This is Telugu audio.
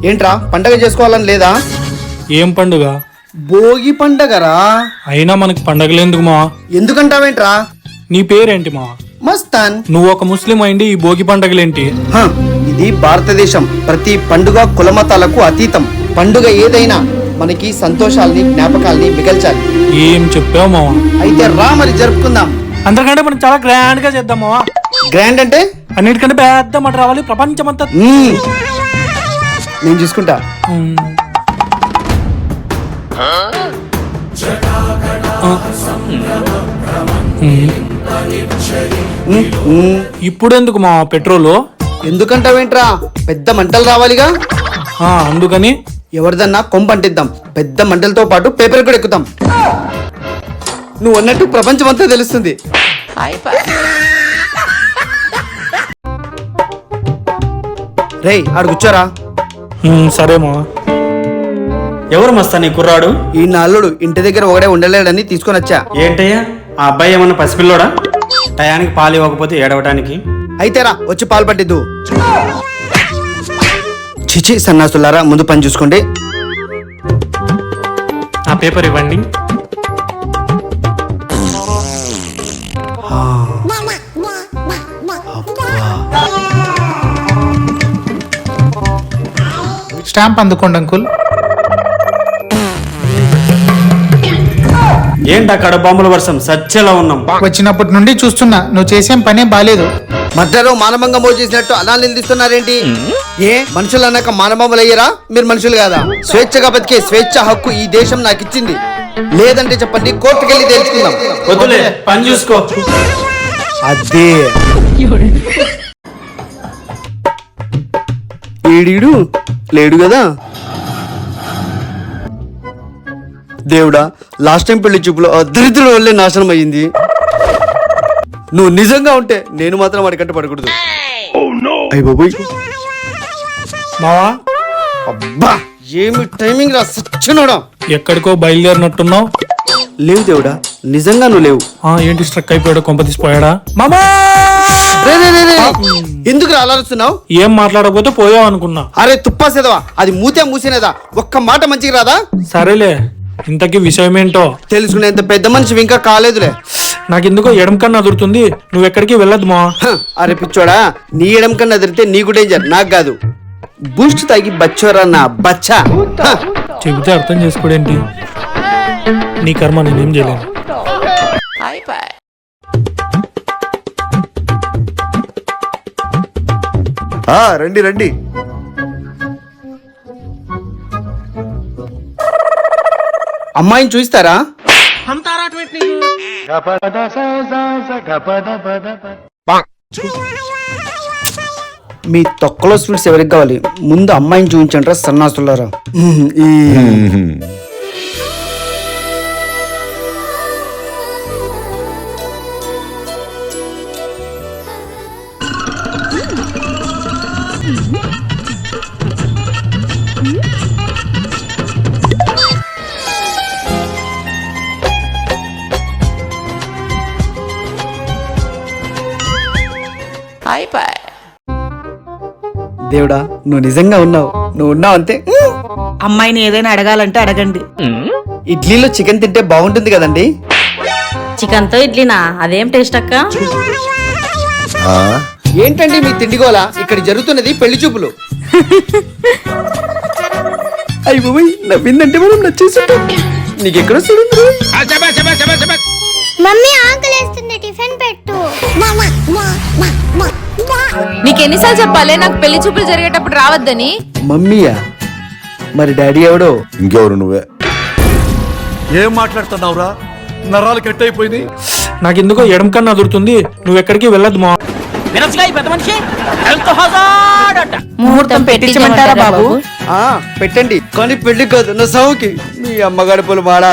ఏంట్రా పండగ చేసుకోవాలని లేదా? ఏం పండుగ? భోగి పండగరా. అయినా మనకి పండగలు ఎందుకు మా? ఎందుకంటావేంట్రా? నీ పేరేంటి మా? మస్తాన్. నువ్వు ఒక ముస్లిం అయింది ఈ భోగి పండగలేంటి? ఇది భారతదేశం. ప్రతి పండుగ కులమతాలకు అతీతం. పండుగ ఏదైనా మనకి సంతోషాల్ని జ్ఞాపకాల్ని మిగల్చాలి. ఏం చెప్పావు మావా? అయితే రా మరి జరుపుకుందాం. అందరికంటే మనం చాలా గ్రాండ్ గా చేద్దాం మావా. గ్రాండ్ అంటే అన్నిటికంటే పెద్ద మాట రావాలి ప్రపంచమంతా. నేను చూసుకుంటా. ఇప్పుడెందుకు మా పెట్రోలు? ఎందుకంటావేంట్రా? పెద్ద మంటలు రావాలిగా. అందుకని ఎవరిదన్నా కొంపంటిద్దాం. పెద్ద మంటలతో పాటు పేపర్ కూడా ఎక్కుతాం. నువ్వు అన్నట్టు ప్రపంచమంతా తెలుస్తుంది. రేయ్ ఆడు కూర్చోరా. సరే మా. ఎవరు మస్తా నీ కుర్రాడు? ఈ అల్లుడు ఇంటి దగ్గర ఒకడే ఉండలేడని తీసుకొని వచ్చా. ఏంటయ్యా ఆ అబ్బాయి ఏమన్నా పసిపిల్లోడా? టయానికి పాలు ఇవ్వకపోతే ఏడవటానికి? అయితే రా వచ్చి పాలు పట్టిద్దు. చిచి సన్నాసులారా, ముందు పని చూసుకోండి. ఆ పేపర్ ఇవ్వండి. స్టాంప్ అందుకోండి అంకుల్. ఏంటి అక్కడ బొమ్మల వర్షం సచ్చేలా ఉన్నాం. వచ్చినప్పటి నుండి చూస్తున్నా నువ్వు చేసేం పనే బాలేదు. మధ్యలో మానభంగం మోచేసినట్టు అలా నిందిస్తున్నారేంటి? ఏ మనుషులు అన్నాక మానభంగులు అయ్యారా? మీరు మనుషులు కాదా? స్వేచ్ఛగా బతికే స్వేచ్ఛ హక్కు ఈ దేశం నాకు ఇచ్చింది. లేదంటే చెప్పండి, కోర్టుకెళ్ళి తెలుసుకుందాం. వద్దులే, పని చూసుకో. అదే ఈడీడు లేడు కదా. దేవుడా, లాస్ట్ టైం పెళ్లి చూపులో దరిద్రుల వల్లే నాశనం అయ్యింది. నువ్వు నిజంగా ఉంటే నేను మాత్రం వాడికంటే పడకూడదు. అయ్య బాబోయ్. మావా అబ్బా ఏమి టైమింగ్ రా సచ్చినోడా. ఎక్కడికో బయలుదేరినట్టున్నావు. లేవు దేవుడా, నిజంగా నువ్వు లేవు. ఏంటి స్ట్రక్ అయిపోయాడు? కొంప తీసిపోయాడా? మామా ఎందుకు అలరుస్తున్నావు? ఏం మాట్లాడకపోతే పోయావు అనుకున్నా. అరే తుప్పాసేదవా, అది మూతే మూసినేదా? ఒక్క మాట మంచిగా రాదా? సరేలే, ఇంతకీ విషయం ఏంటో తెలుసుకునేంత పెద్ద మనిషి ఇంకా కాలేదులే. నాకెందుకో ఎడం కన్నా అదురుతుంది. నువ్వెక్కడికి వెళ్ళదు మా. అరే పిచ్చోడా, నీ ఎడం కన్నా అదిరితే నీకు డేంజర్, నాకు కాదు. బూస్ట్ తాగి బచ్చోరా నా బచ్చా. చెబితే అర్థం చేసుకోడేంటి? నీ కర్మ, నేనేం చేయలేను. రండి రండి. అమ్మాయిని చూస్తారా? మీ తొక్కలో స్వీట్స్ ఎవరికి కావాలి? ముందు అమ్మాయిని చూపించండి రా సన్నాసులారా. దేవుడా, నువ్వు నిజంగా ఉన్నావు. నువ్వు ఉన్నావు అంతే. అమ్మాయిని ఏదైనా అడగాలంటే అడగండి. ఇడ్లీలో చికెన్ తింటే బాగుంటుంది కదండి. చికెన్ తో ఇడ్లీనా? అదేం టేస్ట్ అక్క. ఏంటండి మీ తిండిగోలా? ఇక్కడ జరుగుతున్నది పెళ్లి చూపులు. అయ్యి బాబోయ్, నవ్విందంటే మనం నచ్చేస్తుంటాం. నీకెక్కడ చూడు. మమ్మీ ఆకలేస్తుంది, టిఫిన్ పెట్టు. నీకెన్నిసార్లు చెప్పాలి నాకు పెళ్లి చూపులు జరిగేటప్పుడు రావద్దని? మమ్మీయా? మరి డాడీ ఎవడో? ఇంకెవరు? నువ్వే. ఏం మాట్లాడుతున్నావురా? నరాలు కట్ అయిపోయింది. నాకెందుకో ఎడం కన్నా అదురుతుంది. నువ్వెక్కడికి వెళ్ళదు మా. ముహూర్తం పెట్టించమంటారా బాబు? పెట్టండి, కానీ పెళ్లి కాదు, నా సావుకి. మీ అమ్మగాడి పొలు మాడా.